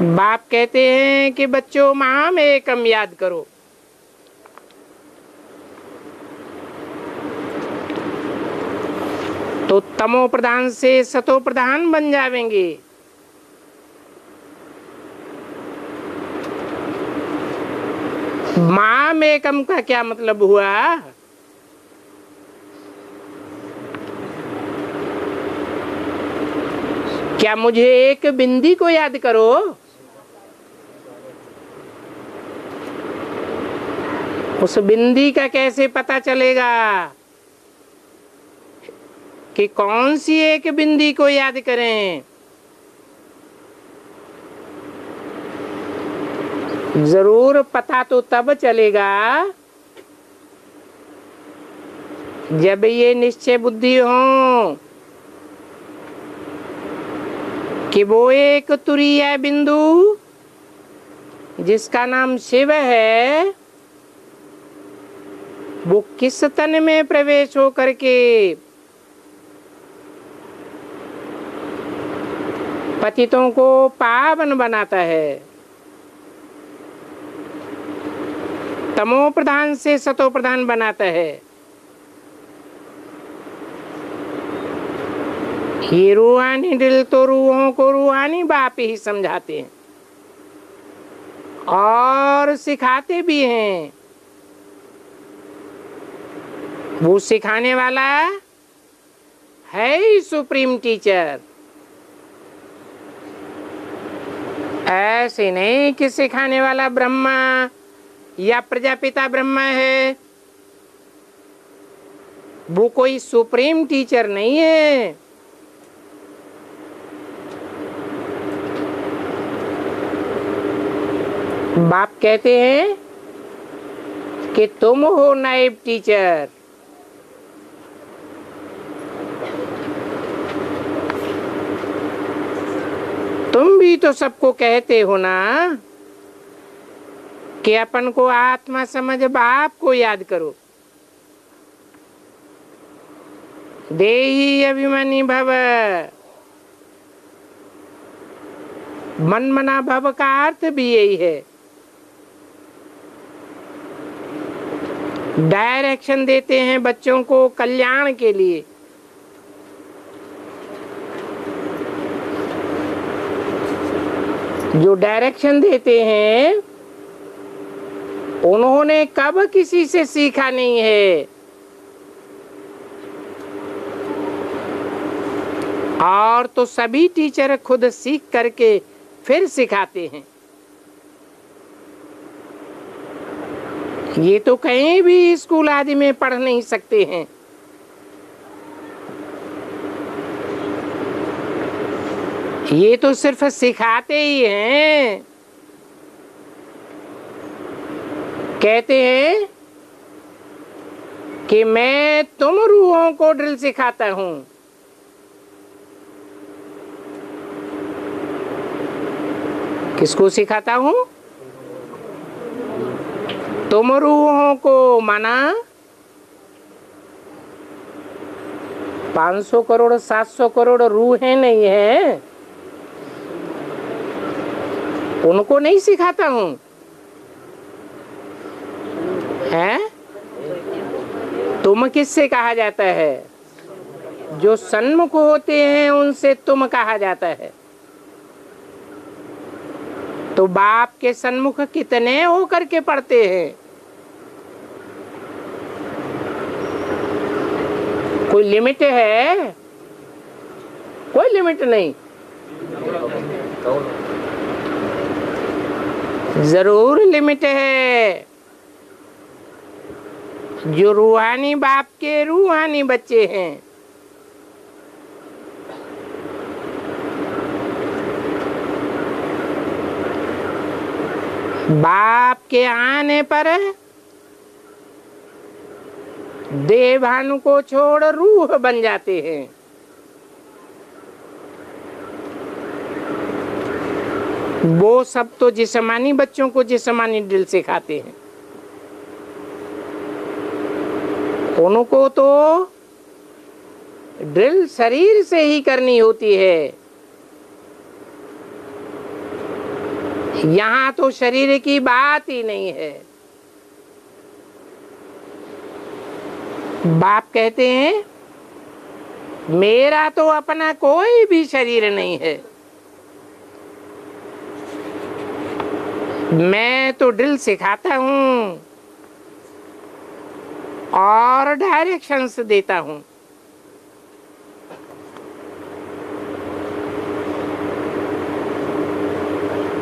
बाप कहते हैं कि बच्चों माम एकम याद करो। तो तमो प्रधान से सतो प्रधान बन जाएंगे। माम एकम का क्या मतलब हुआ? क्या मुझे एक बिंदी को याद करो? उस बिंदी का कैसे पता चलेगा कि कौन सी एक बिंदी को याद करें? जरूर पता तो तब चलेगा जब ये निश्चय बुद्धि हो कि वो एक तुरीय बिंदु जिसका नाम शिव है, वो किस तन में प्रवेश हो करके पतितों को पावन बनाता है। तमो प्रधान से सतो प्रधान बनाता है। ये रूहानी दिल तो रूहों को रूहानी बाप ही समझाते हैं और सिखाते भी हैं। वो सिखाने वाला है ही सुप्रीम टीचर। ऐसे नहीं कि सिखाने वाला ब्रह्मा या प्रजापिता ब्रह्मा है। वो कोई सुप्रीम टीचर नहीं है। बाप कहते हैं कि तुम हो नाइब टीचर। तुम भी तो सबको कहते हो ना कि अपन को आत्मा समझ बाप को याद करो। देही अभिमानी भव, मन मना भव का अर्थ भी यही है। डायरेक्शन देते हैं बच्चों को कल्याण के लिए। जो डायरेक्शन देते हैं उन्होंने कब किसी से सीखा नहीं है और तो सभी टीचर खुद सीख करके फिर सिखाते हैं। ये तो कहीं भी स्कूल आदि में पढ़ नहीं सकते हैं। ये तो सिर्फ सिखाते ही हैं। कहते हैं कि मैं तुम रूहों को ड्रिल सिखाता हूं। किसको सिखाता हूं? तुम रूहों को। माना 500 करोड़ 700 करोड़ रूहें नहीं है, उनको नहीं सिखाता हूं। है? तुम किससे कहा जाता है? जो सन्मुख होते हैं उनसे तुम कहा जाता है। तो बाप के सन्मुख कितने होकर के पढ़ते हैं? कोई लिमिट है? कोई लिमिट नहीं। जरूर लिमिट है। जो रूहानी बाप के रूहानी बच्चे हैं, बाप के आने पर देह भानु को छोड़ रूह बन जाते हैं। वो सब तो जिस्मानी बच्चों को जिस्मानी ड्रिल सिखाते हैं। उनको तो ड्रिल शरीर से ही करनी होती है। यहाँ तो शरीर की बात ही नहीं है। बाप कहते हैं मेरा तो अपना कोई भी शरीर नहीं है, मैं तो ड्रिल सिखाता हूँ और डायरेक्शंस देता हूँ।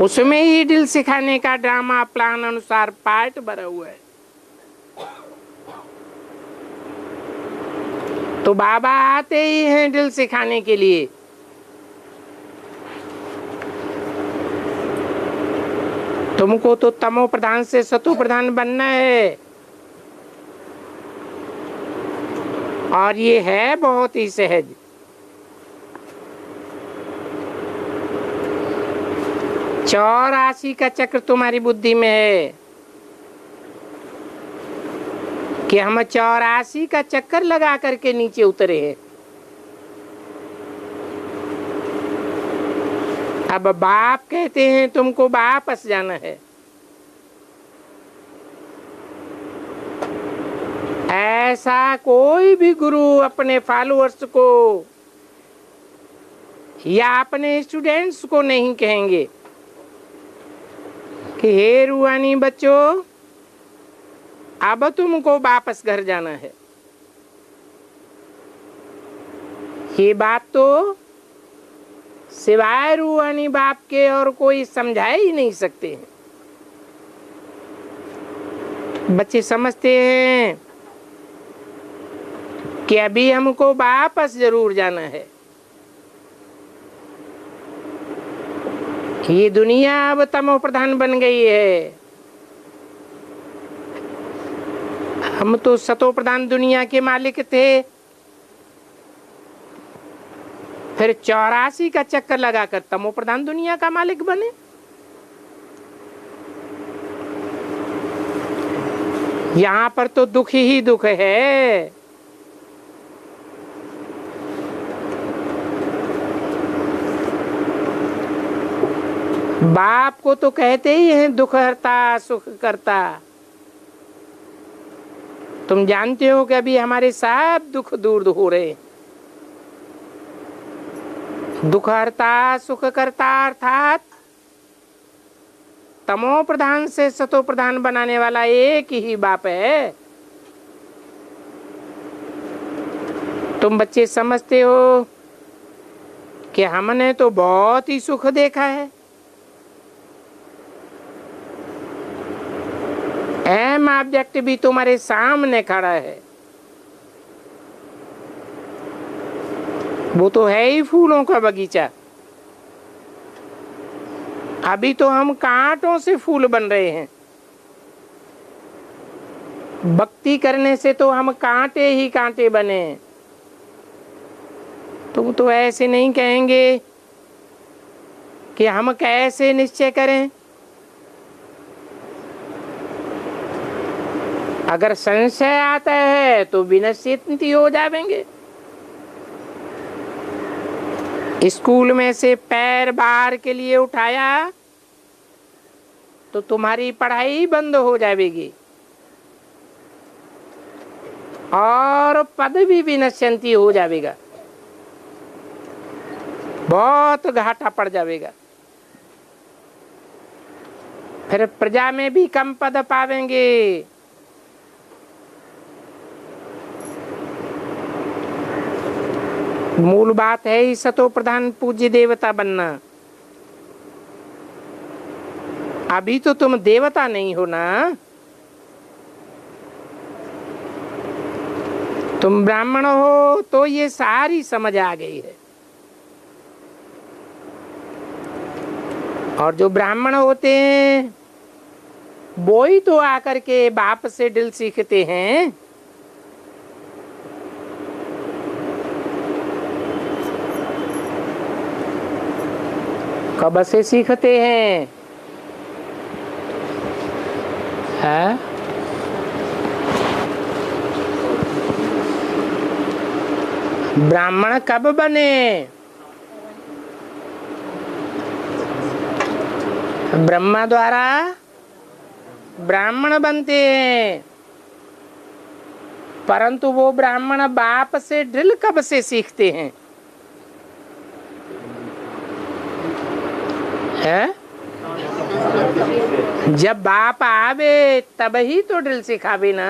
उसमें ही ड्रिल सिखाने का ड्रामा प्लान अनुसार पार्ट भरा हुआ है। तो बाबा आते ही हैं ड्रिल सिखाने के लिए। तुमको तो तमो प्रधान से सतो प्रधान बनना है, और ये है बहुत ही सहज। चौरासी का चक्र तुम्हारी बुद्धि में है कि हम 84 का चक्कर लगा करके नीचे उतरे हैं। अब बाप कहते हैं तुमको वापस जाना है। ऐसा कोई भी गुरु अपने फॉलोअर्स को या अपने स्टूडेंट्स को नहीं कहेंगे कि हे रूहानी बच्चों अब तुमको वापस घर जाना है। ये बात तो सिवाय रूहानी बाप के और कोई समझा ही नहीं सकते हैं। बच्चे समझते हैं कि अभी हमको वापस जरूर जाना है। ये दुनिया अब तमो प्रधान बन गई है, हम तो सतो प्रधान दुनिया के मालिक थे। फिर 84 का चक्कर लगाकर तमो प्रधान दुनिया का मालिक बने। यहाँ पर तो दुख ही दुख है। बाप को तो कहते ही हैं दुख हरता सुख करता। तुम जानते हो कि अभी हमारे सब दुख दूर हो रहे। दुख हरता सुख करता अर्थात तमो प्रधान से सतो प्रधान बनाने वाला एक ही बाप है। तुम बच्चे समझते हो कि हमने तो बहुत ही सुख देखा है। एम ऑब्जेक्ट भी तुम्हारे सामने खड़ा है, वो तो है ही फूलों का बगीचा। अभी तो हम कांटों से फूल बन रहे हैं। भक्ति करने से तो हम कांटे ही कांटे बने। तुम तो ऐसे नहीं कहेंगे कि हम कैसे निश्चय करें। अगर संशय आता है तो विनिश्चित हो जाएंगे। स्कूल में से पैर बाहर के लिए उठाया तो तुम्हारी पढ़ाई बंद हो जाएगी और पद भी विनिश्चित हो जाएगा, बहुत घाटा पड़ जाएगा। फिर प्रजा में भी कम पद पावेंगे। मूल बात है ही सतो प्रधान पूज्य देवता बनना। अभी तो तुम देवता नहीं हो ना, तुम ब्राह्मण हो तो ये सारी समझ आ गई है। और जो ब्राह्मण होते हैं वो ही तो आकर के बाप से ड्रिल सीखते हैं। कब से सीखते हैं? है? ब्राह्मण कब बने? ब्रह्मा द्वारा ब्राह्मण बनते हैं, परंतु वो ब्राह्मण बाप से ड्रिल कब से सीखते हैं? है? जब बाप आवे तब ही तो ड्रिल सिखावे ना।